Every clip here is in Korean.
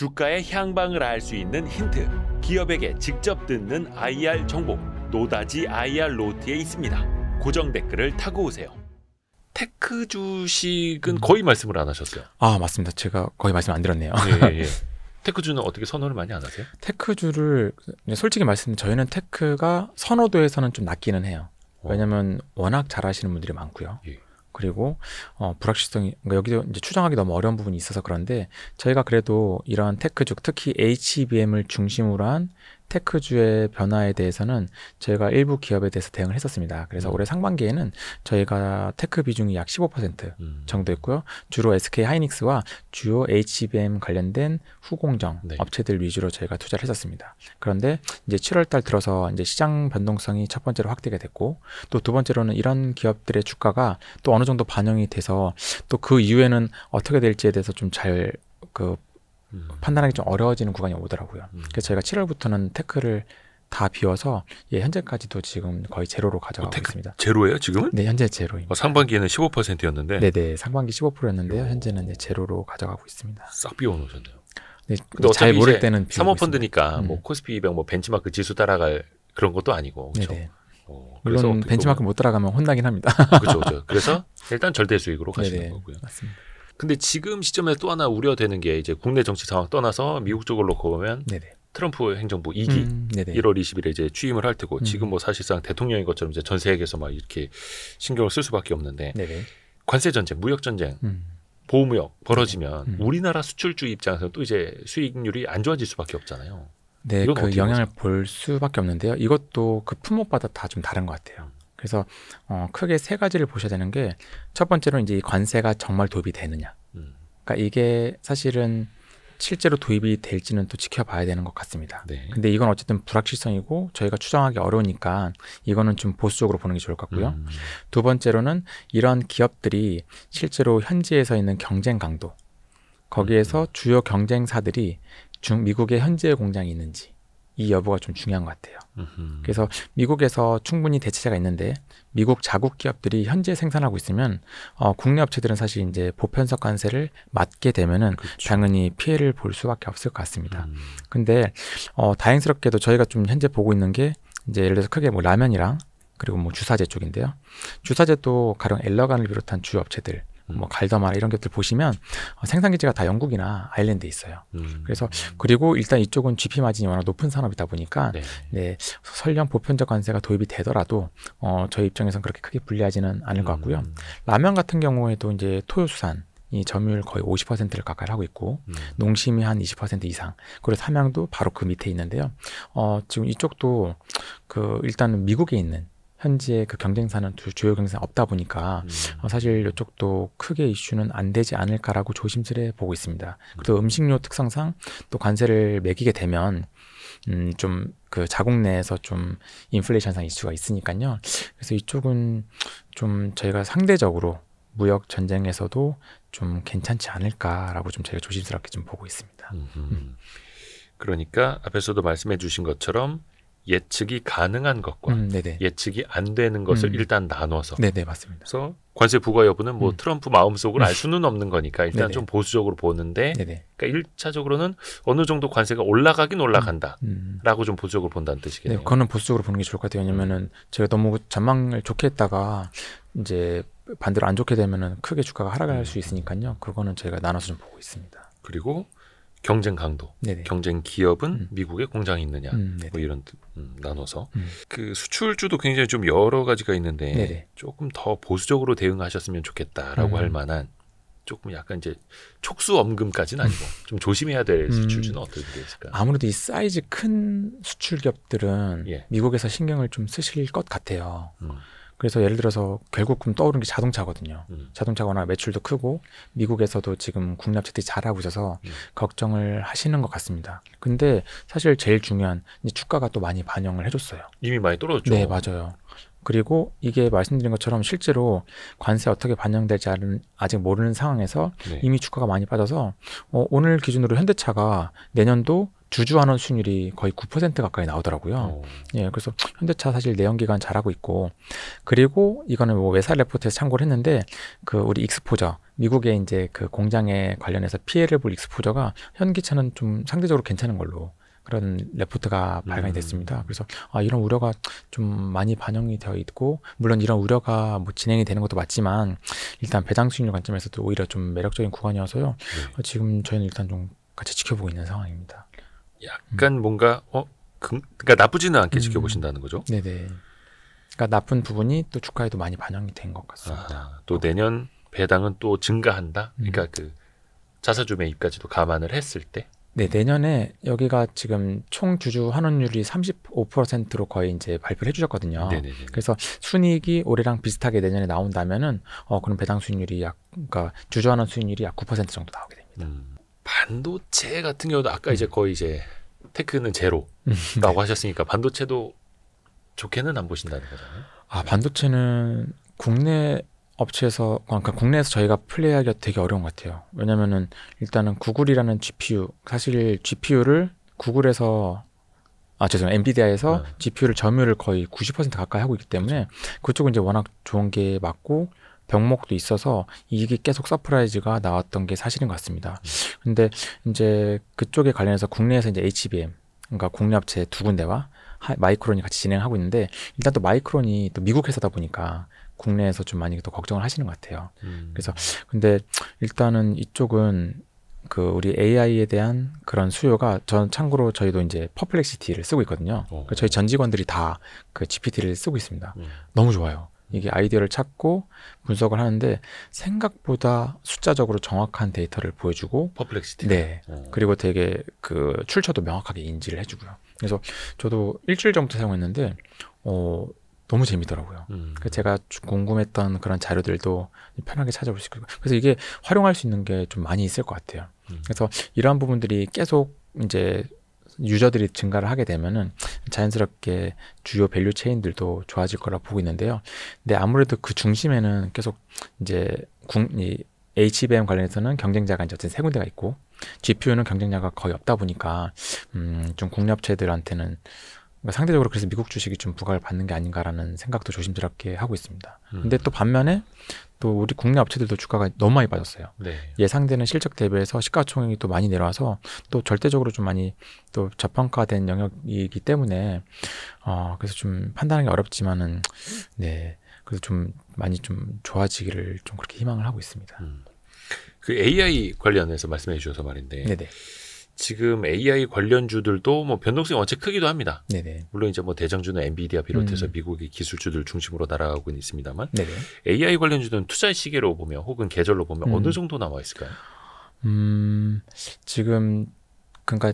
주가의 향방을 알 수 있는 힌트, 기업에게 직접 듣는 IR 정보, 노다지 IR 노트에 있습니다. 고정 댓글을 타고 오세요. 테크 주식은 거의 말씀을 안 하셨어요. 아, 맞습니다. 제가 거의 말씀 안 드렸네요. 예. 테크주는 어떻게 선호를 많이 안 하세요? 테크주를 솔직히 말씀드리면 저희는 테크가 선호도에서는 좀 낮기는 해요. 왜냐하면 워낙 잘하시는 분들이 많고요. 예. 그리고 불확실성이, 그러니까 여기도 이제 추정하기 너무 어려운 부분이 있어서 그런데 저희가 그래도 이런 테크주, 특히 HBM을 중심으로 한 테크주의 변화에 대해서는 저희가 일부 기업에 대해서 대응을 했었습니다. 그래서 올해 상반기에는 저희가 테크 비중이 약 15% 정도 있고요. 주로 SK 하이닉스와 주요 HBM 관련된 후공정 업체들 위주로 저희가 투자를 했었습니다. 그런데 이제 7월 달 들어서 이제 시장 변동성이 첫 번째로 확대가 됐고, 또 두 번째로는 이런 기업들의 주가가 또 어느 정도 반영이 돼서 또 그 이후에는 어떻게 될지에 대해서 좀 잘 판단하기 좀 어려워지는 구간이 오더라고요. 그래서 저희가 7월부터는 테크를 다 비워서 현재까지도 지금 거의 제로로 가져가고 있습니다. 제로예요 지금은? 네, 현재 제로입니다. 상반기에는 15%였는데. 네네, 상반기 15%였는데요. 현재는 이제 제로로 가져가고 있습니다. 싹 비워놓으셨네요. 네, 근데 잘 모를 때는 사모펀드니까 뭐 코스피 200 뭐 벤치마크 지수 따라갈 그런 것도 아니고. 그렇죠? 네네. 물론 벤치마크 못 따라가면 혼나긴 합니다. 그렇죠. 그래서 일단 절대 수익으로 가시는 네네, 거고요. 맞습니다. 근데 지금 시점에 또 하나 우려되는 게 이제 국내 정치 상황 떠나서 미국 쪽을 놓고 보면 트럼프 행정부 2기 1월 20일에 이제 취임을 할 테고 지금 뭐 사실상 대통령인 것처럼 이제 전 세계에서 막 이렇게 신경을 쓸 수밖에 없는데 관세 전쟁, 무역 전쟁, 보호무역 벌어지면 우리나라 수출주 입장에서 또 이제 수익률이 안 좋아질 수밖에 없잖아요. 네, 그 영향을 볼 수밖에 없는데요. 이것도 그 품목마다 다 좀 다른 것 같아요. 그래서 크게 세 가지를 보셔야 되는 게, 첫 번째로는 이제 이 관세가 정말 도입이 되느냐. 그러니까 이게 사실은 실제로 도입이 될지는 또 지켜봐야 되는 것 같습니다. 근데 이건 어쨌든 불확실성이고 저희가 추정하기 어려우니까 이거는 좀 보수적으로 보는 게 좋을 것 같고요. 두 번째로는 이런 기업들이 실제로 현지에서 있는 경쟁 강도, 거기에서 주요 경쟁사들이 미국에 현지에 공장이 있는지, 이 여부가 좀 중요한 것 같아요. 그래서 미국에서 충분히 대체제가 있는데 미국 자국 기업들이 현지에 생산하고 있으면 국내 업체들은 사실 이제 보편적 관세를 맞게 되면은 당연히 피해를 볼 수밖에 없을 것 같습니다. 근데 다행스럽게도 저희가 좀 현재 보고 있는 게 이제 예를 들어서 크게 뭐 라면이랑 그리고 뭐 주사제 쪽인데요. 주사제도 가령 엘러간을 비롯한 주요 업체들, 뭐 갈더마라 이런 것들 보시면 생산 기지가 다 영국이나 아일랜드에 있어요. 그래서 그리고 일단 이쪽은 GP 마진이 워낙 높은 산업이다 보니까 설령 보편적 관세가 도입이 되더라도 저희 입장에서는 그렇게 크게 불리하지는 않을 것 같고요. 라면 같은 경우에도 이제 토요수산 이 점유율 거의 50%를 가까이 하고 있고 농심이 한 20% 이상, 그리고 삼양도 바로 그 밑에 있는데요. 지금 이쪽도 일단 미국에 있는 현지의 그 경쟁사는 주요 경쟁사 없다 보니까 사실 이쪽도 크게 이슈는 안 되지 않을까라고 조심스레 보고 있습니다. 또 음식료 특성상 또 관세를 매기게 되면 좀 그 자국 내에서 좀 인플레이션상 이슈가 있으니까요. 그래서 이쪽은 좀 저희가 상대적으로 무역 전쟁에서도 좀 괜찮지 않을까라고 좀 저희가 조심스럽게 좀 보고 있습니다. 그러니까 앞에서도 말씀해 주신 것처럼 예측이 가능한 것과 예측이 안 되는 것을 일단 나눠서. 네네, 맞습니다. 그래서 관세 부과 여부는 뭐 트럼프 마음속을 알 수는 없는 거니까 일단 좀 보수적으로 보는데, 그러니까 1차적으로는 어느 정도 관세가 올라가긴 올라간다라고 좀 보수적으로 본다는 뜻이겠네요. 네, 그거는 보수적으로 보는 게 좋을 것 같아요. 왜냐면은 제가 너무 전망을 좋게 했다가 이제 반대로 안 좋게 되면은 크게 주가가 하락할 수 있으니까요. 그거는 저희가 나눠서 좀 보고 있습니다. 그리고 경쟁 강도, 경쟁 기업은 미국에 공장이 있느냐, 뭐 이런 나눠서 그 수출주도 굉장히 좀 여러 가지가 있는데 조금 더 보수적으로 대응하셨으면 좋겠다라고 할 만한, 조금 약간 이제 촉수 엄금까지는 아니고 좀 조심해야 될 수출주는 어떤 게 있을까요? 아무래도 이 사이즈 큰 수출 기업들은 미국에서 신경을 좀 쓰실 것 같아요. 그래서 예를 들어서 결국 떠오르는 게 자동차거든요. 자동차거나 매출도 크고 미국에서도 지금 국내 업체들이 잘하고 있어서 걱정을 하시는 것 같습니다. 근데 사실 제일 중요한 주가가 또 많이 반영을 해줬어요. 이미 많이 떨어졌죠. 네, 맞아요. 그리고 이게 말씀드린 것처럼 실제로 관세 어떻게 반영될지 아직 모르는 상황에서 이미 주가가 많이 빠져서 오늘 기준으로 현대차가 내년도 주주환원 수익률이 거의 9% 가까이 나오더라고요. 예, 그래서 현대차 사실 내연기관 잘하고 있고, 그리고 이거는 뭐 외사 레포트에서 참고를 했는데 그 우리 익스포저 미국의 이제 그 공장에 관련해서 피해를 볼 익스포저가 현기차는 좀 상대적으로 괜찮은 걸로 그런 레포트가 발간이 됐습니다. 그래서 이런 우려가 좀 많이 반영이 되어 있고, 물론 이런 우려가 뭐 진행이 되는 것도 맞지만 일단 배당 수익률 관점에서도 오히려 좀 매력적인 구간이어서요. 지금 저희는 일단 좀 같이 지켜보고 있는 상황입니다. 약간 뭔가 그러니까 나쁘지는 않게 지켜보신다는 거죠? 네네. 그러니까 나쁜 부분이 또 주가에도 많이 반영이 된 것 같습니다. 또 내년 배당은 또 증가한다. 그러니까 그 자사주 매입까지도 감안을 했을 때. 네, 내년에 여기가 지금 총 주주 환원율이 35%로 거의 이제 발표를 해주셨거든요. 네네네. 그래서 순이익이 올해랑 비슷하게 내년에 나온다면은 그럼 배당 수익률이 그러니까 주주 환원 수익률이 약 9% 정도 나오게 됩니다. 반도체 같은 경우도 아까 이제 거의 이제 테크는 제로라고 하셨으니까 반도체도 좋게는 안 보신다는 거잖아요. 반도체는 국내 업체에서, 그러니까 국내에서 저희가 플레이하기가 되게 어려운 것 같아요. 왜냐면은 일단은 구글이라는 GPU, 사실 GPU를 구글에서 엔비디아에서 GPU를 점유를 거의 90% 가까이 하고 있기 때문에 그쪽은 이제 워낙 좋은 게 맞고 병목도 있어서 이익이 계속 서프라이즈가 나왔던 게 사실인 것 같습니다. 근데 이제 그쪽에 관련해서 국내에서 이제 HBM, 그러니까 국내 업체 두 군데와 마이크론이 같이 진행하고 있는데, 일단 또 마이크론이 또 미국 회사다 보니까 국내에서 좀 많이 또 걱정을 하시는 것 같아요. 그래서 근데 일단은 이쪽은 그 우리 AI에 대한 그런 수요가, 참고로 저희도 이제 퍼플렉시티를 쓰고 있거든요. 그러니까 저희 전 직원들이 다 그 GPT를 쓰고 있습니다. 너무 좋아요. 이게 아이디어를 찾고 분석을 하는데 생각보다 숫자적으로 정확한 데이터를 보여주고, 퍼플렉시티. 네. 그리고 되게 그 출처도 명확하게 인지를 해주고요. 그래서 저도 일주일 전부터 사용했는데 너무 재미더라고요. 그래서 제가 궁금했던 그런 자료들도 편하게 찾아볼 수 있고, 그래서 이게 활용할 수 있는 게 좀 많이 있을 것 같아요. 그래서 이러한 부분들이 계속 이제 유저들이 증가를 하게 되면은 자연스럽게 주요 밸류 체인들도 좋아질 거라 보고 있는데요. 근데 아무래도 그 중심에는 계속 이제 이 HBM 관련해서는 경쟁자가 이제 세 군데가 있고, GPU는 경쟁자가 거의 없다 보니까 좀 국내 업체들한테는 상대적으로 그래서 미국 주식이 좀 부각을 받는 게 아닌가라는 생각도 조심스럽게 하고 있습니다. 근데 또 반면에 또 우리 국내 업체들도 주가가 너무 많이 빠졌어요. 네. 예상되는 실적 대비해서 시가총액이 또 많이 내려와서 또 절대적으로 좀 많이 또 저평가된 영역이기 때문에 그래서 좀 판단하기 어렵지만은, 네, 그래서 좀 많이 좀 좋아지기를 좀 그렇게 희망을 하고 있습니다. 그 AI 관련해서 말씀해 주셔서 말인데, 네네. 지금 AI 관련주들도 뭐 변동성이 원체 크기도 합니다. 네네. 물론 이제 뭐 대장주는 엔비디아 비롯해서 미국의 기술주들 중심으로 날아가고는 있습니다만, 네네. AI 관련주는 투자의 시계로 보면 혹은 계절로 보면 어느 정도 나와 있을까요? 지금 그러니까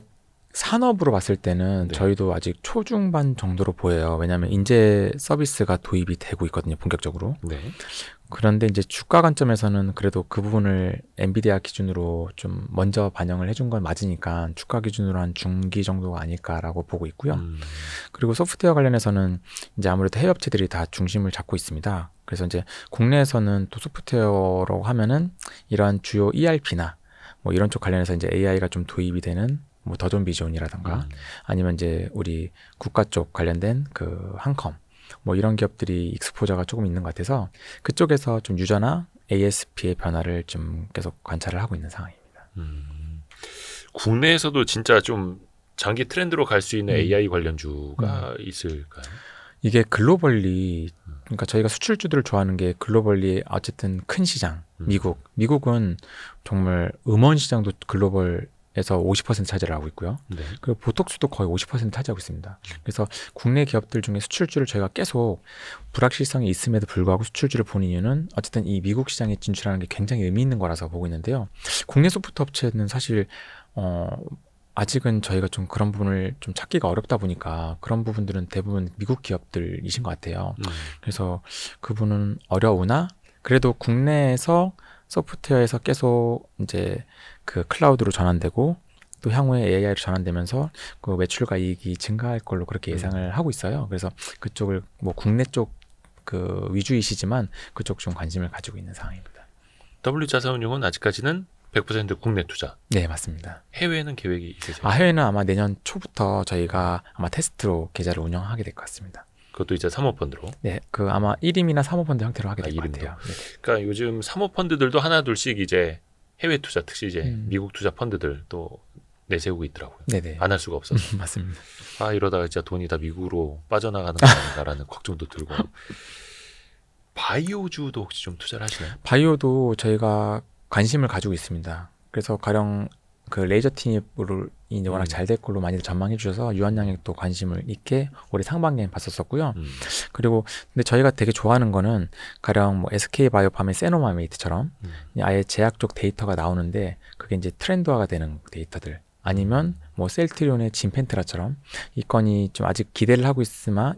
산업으로 봤을 때는 저희도 아직 초중반 정도로 보여요. 왜냐하면 인재 서비스가 도입이 되고 있거든요, 본격적으로. 네. 그런데 이제 주가 관점에서는 그래도 그 부분을 엔비디아 기준으로 좀 먼저 반영을 해준 건 맞으니까 주가 기준으로 한 중기 정도가 아닐까라고 보고 있고요. 그리고 소프트웨어 관련해서는 이제 아무래도 해외 업체들이 다 중심을 잡고 있습니다. 그래서 이제 국내에서는 또 소프트웨어라고 하면은 이러한 주요 ERP나 뭐 이런 쪽 관련해서 이제 AI가 좀 도입이 되는 뭐 더존 비전이라던가 아니면 이제 우리 국가 쪽 관련된 그 한컴 뭐 이런 기업들이 익스포저가 조금 있는 것 같아서 그쪽에서 좀 유저나 ASP의 변화를 좀 계속 관찰을 하고 있는 상황입니다. 국내에서도 진짜 좀 장기 트렌드로 갈 수 있는 AI 관련주가 있을까요? 이게 글로벌리, 그러니까 저희가 수출주들을 좋아하는 게 글로벌리 어쨌든 큰 시장, 미국은 정말 음원 시장도 글로벌 에서 50% 차지를 하고 있고요. 네. 그리고 보톡스도 거의 50% 차지하고 있습니다. 그래서 국내 기업들 중에 수출주를 저희가 계속 불확실성이 있음에도 불구하고 수출주를 보는 이유는 어쨌든 이 미국 시장에 진출하는 게 굉장히 의미 있는 거라서 보고 있는데요. 국내 소프트 업체는 사실 아직은 저희가 좀 그런 부분을 좀 찾기가 어렵다 보니까 그런 부분들은 대부분 미국 기업들이신 것 같아요. 그래서 그 부분은 어려우나 그래도 국내에서 소프트웨어에서 계속 이제 그 클라우드로 전환되고 또 향후에 AI로 전환되면서 그 매출과 이익이 증가할 걸로 그렇게 예상을 하고 있어요. 그래서 그쪽을 뭐 국내 쪽 그 위주이시지만 그쪽 좀 관심을 가지고 있는 상황입니다. W자산운용은 아직까지는 100% 국내 투자. 네, 맞습니다. 해외는 계획이 있으세요? 해외는 아마 내년 초부터 저희가 아마 테스트로 계좌를 운영하게 될 것 같습니다. 그것도 이제 사모펀드로? 네, 그 아마 1임이나 사모펀드 형태로 하게 될 것 같아요. 네. 그러니까 요즘 사모펀드들도 하나 둘씩 이제 해외 투자, 특히 이제 미국 투자 펀드들 또 내세우고 있더라고요. 네네. 안 할 수가 없어서. 맞습니다. 이러다가 진짜 돈이 다 미국으로 빠져나가는 거 아닌가라는 걱정도 들고. 바이오주도 혹시 좀 투자를 하시나요? 바이오도 저희가 관심을 가지고 있습니다. 그래서 가령 그 레이저 티닙으로 이제 워낙 잘 될 걸로 많이들 전망해 주셔서 유한양액도 관심을 있게 올해 상반기에 봤었었고요. 그리고 근데 저희가 되게 좋아하는 거는 가령 뭐 SK 바이오팜의 세노마메이트처럼 아예 제약적 데이터가 나오는데 그게 이제 트렌드화가 되는 데이터들, 아니면 뭐 셀트리온의 진펜트라처럼 이 건이 좀 아직 기대를 하고 있으나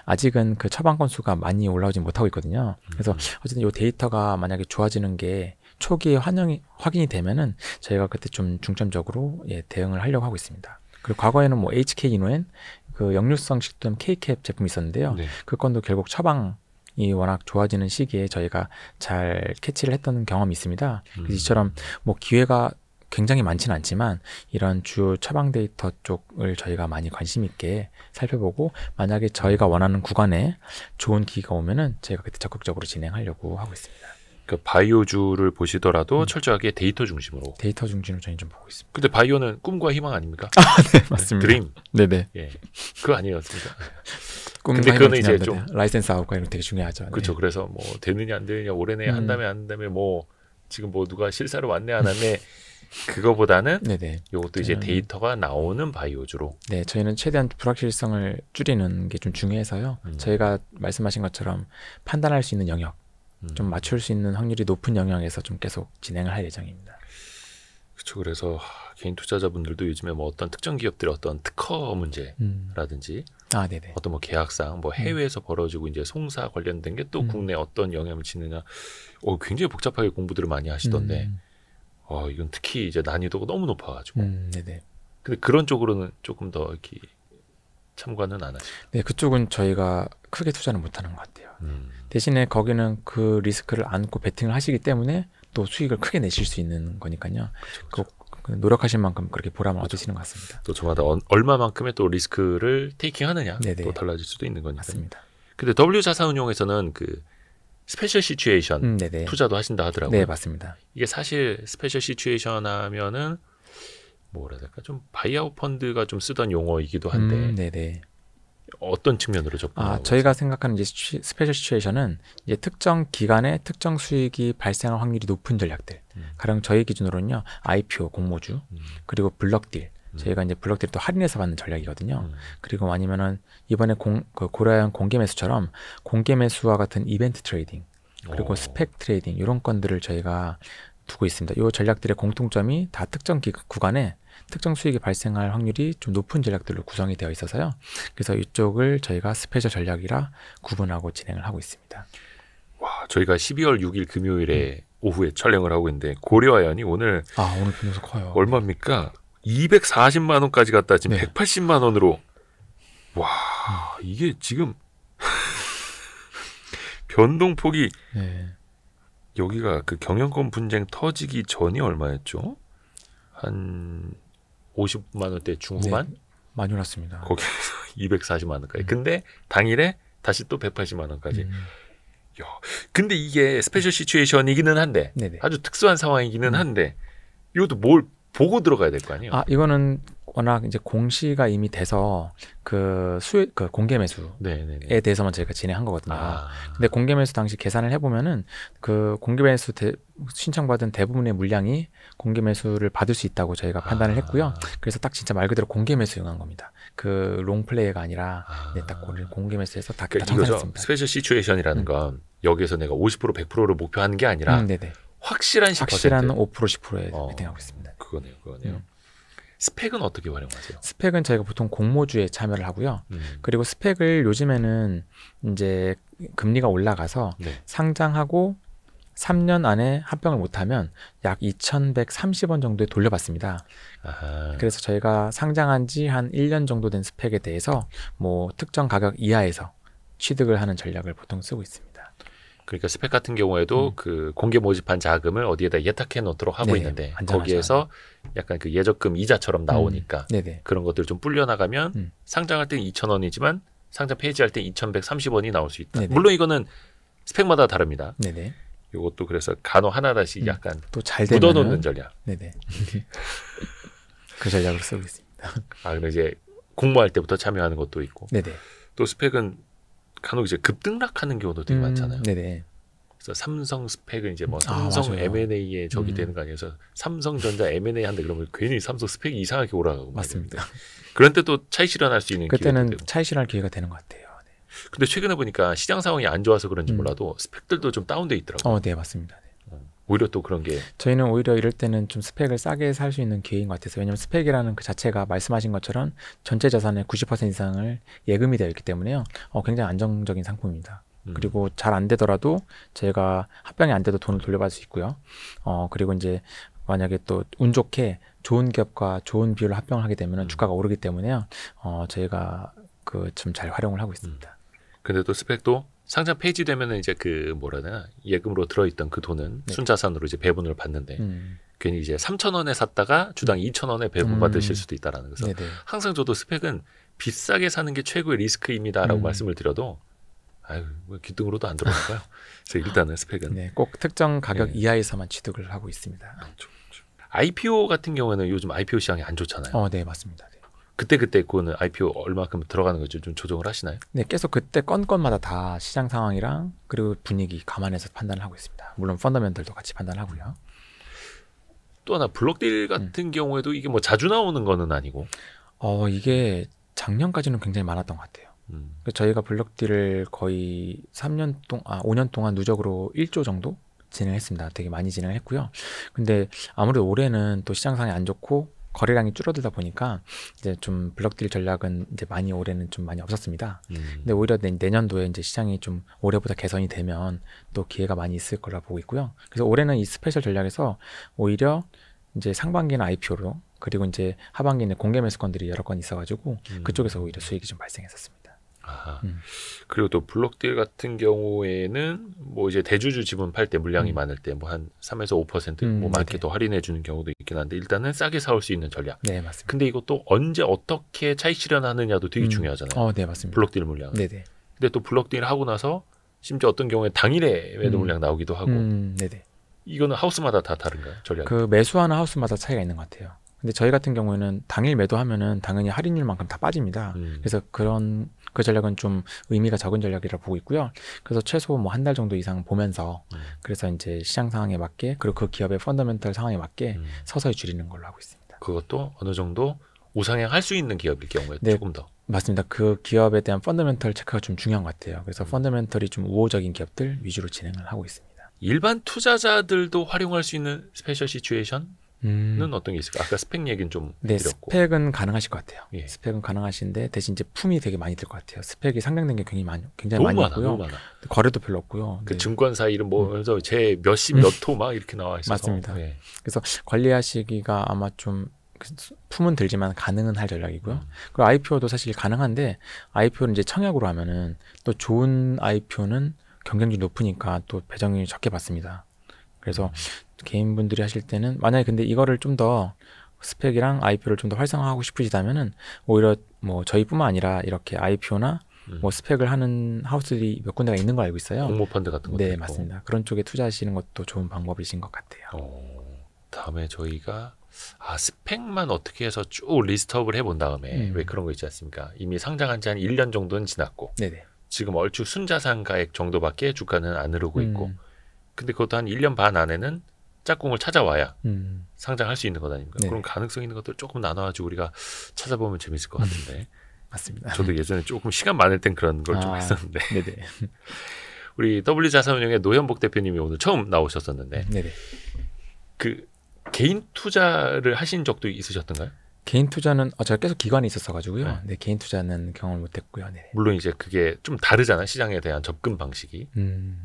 아직은 그 처방 건수가 많이 올라오지 못하고 있거든요. 그래서 어쨌든 이 데이터가 만약에 좋아지는 게 초기에 확인이 되면은 저희가 그때 좀 중점적으로 대응을 하려고 하고 있습니다. 그리고 과거에는 뭐 HK 이노엔 그 역류성 식도염 K캡 제품이 있었는데요. 네. 그 건도 결국 처방이 워낙 좋아지는 시기에 저희가 잘 캐치를 했던 경험이 있습니다. 그래서 이처럼 뭐 기회가 굉장히 많지는 않지만 이런 주요 처방 데이터 쪽을 저희가 많이 관심 있게 살펴보고 만약에 저희가 원하는 구간에 좋은 기회가 오면은 저희가 그때 적극적으로 진행하려고 하고 있습니다. 그 바이오주를 보시더라도 철저하게 데이터 중심으로. 데이터 중심으로 저희 좀 보고 있습니다. 근데 바이오는 꿈과 희망 아닙니까? 네, 맞습니다. 드림. 네네. 예, 그거 아니었습니까? 근데 그거는 이제 좀 라이센스 아웃과 이런 거 되게 중요하죠. 그렇죠. 네. 그래서 뭐 되느냐 안 되느냐 올해 내에 한다며 안 한다며 뭐 지금 뭐 누가 실사로 왔네 안 왔네 그거보다는 네네. 이것도 이제 데이터가 나오는 바이오주로. 네, 저희는 최대한 불확실성을 줄이는 게 좀 중요해서요. 저희가 말씀하신 것처럼 판단할 수 있는 영역, 좀 맞출 수 있는 확률이 높은 영역에서 좀 계속 진행을 할 예정입니다. 그렇죠. 그래서 개인 투자자분들도 요즘에 뭐 어떤 특정 기업들의 어떤 특허 문제라든지 네네. 어떤 뭐 계약상 뭐 해외에서 벌어지고 이제 송사 관련된 게 또 국내에 어떤 영향을 미치느냐 굉장히 복잡하게 공부들을 많이 하시던데 이건 특히 이제 난이도가 너무 높아가지고. 네네. 근데 그런 쪽으로는 조금 더 이렇게 참관은 안 하시죠? 네, 그쪽은 저희가 크게 투자는 못하는 것 같아요. 대신에 거기는 그 리스크를 안고 베팅을 하시기 때문에 또 수익을 크게 내실 수 있는 거니까요. 그렇죠. 노력하신 만큼 그렇게 보람을 얻으시는 것 같습니다. 또 저마다 얼마만큼의 또 리스크를 테이킹하느냐 또 달라질 수도 있는 거니까요. 맞습니다. 근데 W 자산운용에서는 그 스페셜 시츄에이션 투자도 하신다 하더라고요. 네, 맞습니다. 이게 사실 스페셜 시츄에이션 하면은 뭐라 해야 될까 좀 바이아웃 펀드가 좀 쓰던 용어이기도 한데 네네. 어떤 측면으로 접근하고 저희가 생각하는 이제 스페셜 시츄에이션은 이제 특정 기간에 특정 수익이 발생할 확률이 높은 전략들. 가령 저희 기준으로는요, IPO 공모주 그리고 블럭딜. 저희가 이제 블럭딜을 또 할인해서 받는 전략이거든요. 그리고 아니면은 이번에 고려한 공개 매수처럼 공개 매수와 같은 이벤트 트레이딩 그리고 스펙 트레이딩 이런 건들을 저희가 두고 있습니다. 이 전략들의 공통점이 다 특정 구간에 특정 수익이 발생할 확률이 좀 높은 전략들로 구성이 되어 있어서요. 그래서 이쪽을 저희가 스페셜 전략이라 구분하고 진행을 하고 있습니다. 와, 저희가 12월 6일 금요일에 오후에 촬영을 하고 있는데 고려아연이 오늘 오늘 변호사 커요. 얼마입니까? 240만 원까지 갔다 지금 180만 원으로. 와, 이게 지금 변동폭이 여기가 그 경영권 분쟁 터지기 전이 얼마였죠? 한 50만 원대 중후반? 많이 올랐습니다. 거기에서 240만 원까지. 근데 당일에 다시 또 180만 원까지. 야, 근데 이게 스페셜 시츄에이션이기는 한데 아주 특수한 상황이기는 한데 이것도 뭘 보고 들어가야 될 거 아니에요? 이거는 워낙 이제 공시가 이미 돼서 그 공개 매수에 대해서만 저희가 진행한 거거든요. 근데 공개 매수 당시 계산을 해보면은 그 공개 매수 신청받은 대부분의 물량이 공개 매수를 받을 수 있다고 저희가 판단을 했고요. 그래서 딱 진짜 말 그대로 공개 매수 응한 겁니다. 그 롱플레이가 아니라 딱 공개 매수해서 다 청산했습니다. 스페셜 시츄에이션이라는 건 여기에서 내가 50% 100%를 목표하는 게 아니라 확실한 10%. 확실한 5% 10%에 베팅하고 있습니다. 그거네요. 스펙은 어떻게 활용하세요? 스펙은 저희가 보통 공모주에 참여를 하고요. 그리고 스펙을 요즘에는 이제 금리가 올라가서 상장하고 3년 안에 합병을 못하면 약 2,130원 정도에 돌려받습니다. 그래서 저희가 상장한 지 한 1년 정도 된 스펙에 대해서 뭐 특정 가격 이하에서 취득을 하는 전략을 보통 쓰고 있습니다. 그러니까 스펙 같은 경우에도 그 공개 모집한 자금을 어디에다 예탁해 놓도록 하고 있는데 거기에서 약간 그 예적금 이자처럼 나오니까 그런 것들을 좀 불려 나가면 상장할 때는 2,000원이지만 상장 폐지할 때 2,130원이 나올 수 있다. 물론 이거는 스펙마다 다릅니다. 이것도 그래서 간혹 하나씩 약간 또 잘 묻어놓는 전략. 그 전략을 쓰고 있습니다. 근데 이제 공모할 때부터 참여하는 것도 있고. 또 스펙은 간혹 이제 급등락하는 경우도 되게 많잖아요. 그래서 삼성 스펙은 이제 뭐 삼성 M&A에 적이 되는 거 아니에요. 그래서 삼성전자 M&A 한다 그러면 괜히 삼성 스펙이 이상하게 올라가고. 맞습니다. 그런 때 또 차익 실현할 수 있는 그때는 차익 실현할 기회가 되는 것 같아요. 근데 최근에 보니까 시장 상황이 안 좋아서 그런지 몰라도 스펙들도 좀 다운돼 있더라고요. 네, 맞습니다. 오히려 또 그런 게 저희는 오히려 이럴 때는 좀 스펙을 싸게 살 수 있는 기회인 것 같아서 왜냐하면 스펙이라는 그 자체가 말씀하신 것처럼 전체 자산의 90% 이상을 예금이 되어 있기 때문에요. 굉장히 안정적인 상품입니다. 그리고 잘 안 되더라도 저희가 합병이 안 돼도 돈을 돌려받을 수 있고요. 그리고 이제 만약에 또 운 좋게 좋은 기업과 좋은 비율로 합병을 하게 되면 주가가 오르기 때문에요. 저희가 그 좀 잘 활용을 하고 있습니다. 근데 또 스펙도 상장 폐지되면은 이제 그 뭐라 해야 되나 예금으로 들어있던 그 돈은 순자산으로 이제 배분을 받는데 괜히 이제 3,000원에 샀다가 주당 2,000원에 배분 받으실 수도 있다라는 거죠. 항상 저도 스펙은 비싸게 사는 게 최고의 리스크입니다라고 말씀을 드려도 뭐 기둥으로도 안 들어갈까요? 그래서 일단은 스펙은 꼭 특정 가격 이하에서만 취득을 하고 있습니다. IPO 같은 경우에는 요즘 IPO 시장이 안 좋잖아요. 네, 맞습니다. 그때 그거는 IPO 얼마큼 들어가는 거죠? 좀 조정을 하시나요? 계속 그때 건마다 다 시장 상황이랑 그리고 분위기 감안해서 판단을 하고 있습니다. 물론 펀더멘털도 같이 판단하고요. 또 하나 블록딜 같은 경우에도 이게 뭐 자주 나오는 거는 아니고. 이게 작년까지는 굉장히 많았던 것 같아요. 저희가 블록딜을 거의 5년 동안 누적으로 1조 정도 진행했습니다. 되게 많이 진행했고요. 근데 아무래도 올해는 또 시장 상황이 안 좋고 거래량이 줄어들다 보니까 이제 좀 블록딜 전략은 이제 올해는 좀 많이 없었습니다. 근데 오히려 내년도에 이제 시장이 좀 올해보다 개선이 되면 또 기회가 많이 있을 거라 보고 있고요. 그래서 올해는 이 스페셜 전략에서 오히려 이제 상반기는 IPO로 그리고 이제 하반기는 공개 매수권들이 여러 건 있어가지고 그쪽에서 오히려 수익이 좀 발생했었습니다. 그리고 또 블록딜 같은 경우에는 뭐 이제 대주주 지분 팔 때 물량이 많을 때 뭐 한 3에서 5% 뭐 많게 더 할인해 주는 경우도 있긴 한데 일단은 싸게 사올 수 있는 전략. 네, 맞습니다. 근데 이것도 언제 어떻게 차익 실현하느냐도 되게 중요하잖아요. 네, 맞습니다. 블록딜 물량. 근데 또 블록딜 하고 나서 심지어 어떤 경우에 당일에 매도 물량 나오기도 하고. 이거는 하우스마다 다 다른가요? 전략? 그 매수하는 하우스마다 차이가 있는 것 같아요. 근데 저희 같은 경우에는 당일 매도하면은 당연히 할인율만큼 다 빠집니다. 그래서 그 전략은 좀 의미가 적은 전략이라 보고 있고요. 그래서 최소 뭐 한 달 정도 이상 보면서 그래서 이제 시장 상황에 맞게 그리고 그 기업의 펀더멘털 상황에 맞게 서서히 줄이는 걸로 하고 있습니다. 그것도 어느 정도 우상향 할 수 있는 기업일 경우에 조금 더. 맞습니다. 그 기업에 대한 펀더멘털 체크가 좀 중요한 것 같아요. 그래서 펀더멘털이 좀 우호적인 기업들 위주로 진행을 하고 있습니다. 일반 투자자들도 활용할 수 있는 스페셜 시츄에이션? 는 어떤 게 있을까? 아까 스펙 얘기는 좀 드렸고. 스펙은 가능하실 것 같아요. 스펙은 가능하신데 대신 이제 품이 되게 많이 들 것 같아요. 스펙이 상장된 게 굉장히 많이 있고요. 너무 많아. 거래도 별로 없고요. 그 증권사 이름 뭐면서 제 몇십 몇 호 막 이렇게 나와 있어서. 맞습니다. 그래서 관리하시기가 아마 좀 품은 들지만 가능은 할 전략이고요. 그리고 IPO도 사실 가능한데 IPO는 이제 청약으로 하면은 또 좋은 IPO는 경쟁률이 높으니까 또 배정률이 적게 받습니다. 그래서 개인분들이 하실 때는 만약에 근데 이거를 좀 더 스펙이랑 IPO를 좀 더 활성화하고 싶으시다면은 오히려 뭐 저희뿐만 아니라 이렇게 IPO나 뭐 스펙을 하는 하우스들이 몇 군데가 있는 걸 알고 있어요. 공모 펀드 같은 것도 네, 있고. 맞습니다. 그런 쪽에 투자하시는 것도 좋은 방법이신 것 같아요. 다음에 저희가 스펙만 어떻게 해서 쭉 리스트업을 해본 다음에 왜 그런 거 있지 않습니까? 이미 상장한 지 한 1년 정도는 지났고 지금 얼추 순자산 가액 정도밖에 주가는 안 오르고 있고 근데 그것도 한 1년 반 안에는 짝꿍을 찾아와야 상장할 수 있는 것 아닙니까? 그런 가능성 있는 것들 조금 나눠가지고 우리가 찾아보면 재밌을 것 같은데. 맞습니다. 저도 예전에 조금 시간 많을 땐 그런 걸 좀 했었는데. 우리 W자산운용의 노현복 대표님이 오늘 처음 나오셨었는데 그 개인 투자를 하신 적도 있으셨던가요? 개인 투자는 제가 계속 기관에 있었어가지고요. 개인 투자는 경험을 못했고요. 물론 이제 그게 좀 다르잖아요. 시장에 대한 접근 방식이.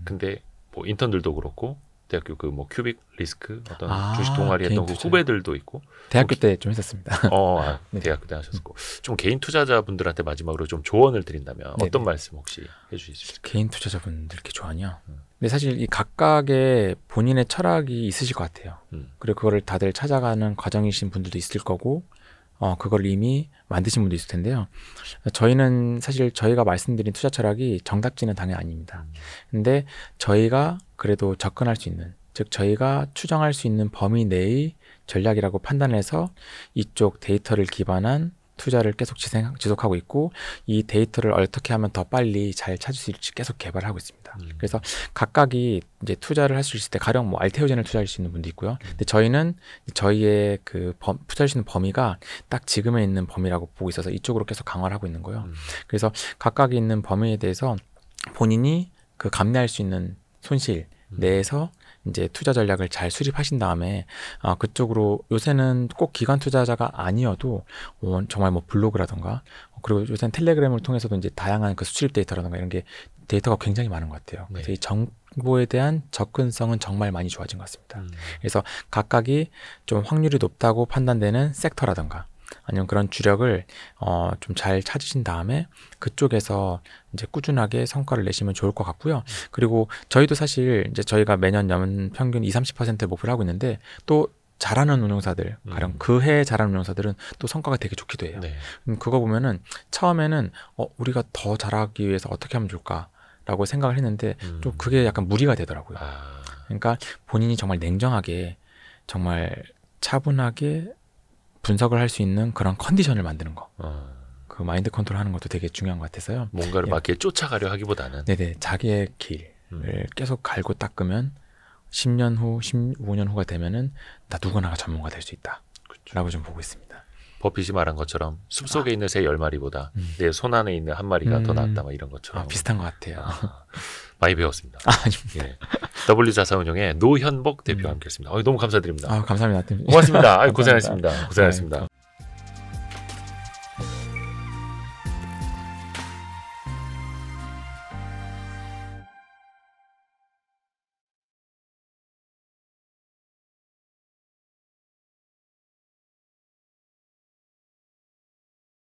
근데 뭐 인턴들도 그렇고 대학교 그 뭐 큐빅 리스크 어떤 주식 동아리 했던 후배들도 있고 대학교 때 좀 했었습니다. 대학교 때 하셨고 좀 개인 투자자분들한테 마지막으로 좀 조언을 드린다면 어떤 말씀 혹시 해주실 수 있을까요? 개인 투자자분들께 조언이요? 근데 사실 이 각각의 본인의 철학이 있으실 것 같아요. 그리고 그거를 다들 찾아가는 과정이신 분들도 있을 거고, 그걸 이미 만드신 분도 있을 텐데요. 저희는 사실 저희가 말씀드린 투자 철학이 정답지는 당연히 아닙니다. 근데 저희가 그래도 접근할 수 있는, 즉 저희가 추정할 수 있는 범위 내의 전략이라고 판단해서 이쪽 데이터를 기반한 투자를 계속 지속하고 있고, 이 데이터를 어떻게 하면 더 빨리 잘 찾을 수 있을지 계속 개발을 하고 있습니다. 그래서 각각이 이제 투자를 할 수 있을 때 가령 뭐 알테오젠을 투자할 수 있는 분도 있고요. 근데 저희는 저희의 그 투자할 수 있는 범위가 딱 지금에 있는 범위라고 보고 있어서 이쪽으로 계속 강화를 하고 있는 거예요. 그래서 각각이 있는 범위에 대해서 본인이 그 감내할 수 있는 손실 내에서 이제 투자 전략을 잘 수립하신 다음에 그쪽으로 요새는 꼭 기관 투자자가 아니어도 정말 뭐 블로그라던가 그리고 요새는 텔레그램을 통해서도 이제 다양한 그 수출입 데이터라던가 이런 게 데이터가 굉장히 많은 것 같아요. 그래서 이 정보에 대한 접근성은 정말 많이 좋아진 것 같습니다. 그래서 각각이 좀 확률이 높다고 판단되는 섹터라던가 아니면 그런 주력을 좀 잘 찾으신 다음에 그쪽에서 이제 꾸준하게 성과를 내시면 좋을 것 같고요. 그리고 저희도 사실 이제 저희가 매년 연 평균 20-30%를 목표를 하고 있는데 또 잘하는 운용사들, 가령 그 해에 잘하는 운용사들은 또 성과가 되게 좋기도 해요. 그거 보면은 처음에는 우리가 더 잘하기 위해서 어떻게 하면 좋을까라고 생각을 했는데 좀 그게 약간 무리가 되더라고요. 그러니까 본인이 정말 냉정하게 정말 차분하게 분석을 할 수 있는 그런 컨디션을 만드는 거. 그 마인드 컨트롤하는 것도 되게 중요한 것 같아서요. 뭔가를 막 이렇게 쫓아가려 하기보다는 네네 자기의 길을 계속 갈고 닦으면 10년 후, 15년 후가 되면은 나 누구나가 전문가 될 수 있다. 라고 좀 보고 있습니다. 버핏이 말한 것처럼 숲속에 있는 새 10마리보다 내 손 안에 있는 한 마리가 더 낫다 막 이런 것처럼 비슷한 것 같아요. 많이 배웠습니다. 예. W자산운용의 노현복 대표와 함께했습니다. 너무 감사드립니다. 감사합니다. 고맙습니다. 고생하셨습니다. 고생하셨습니다.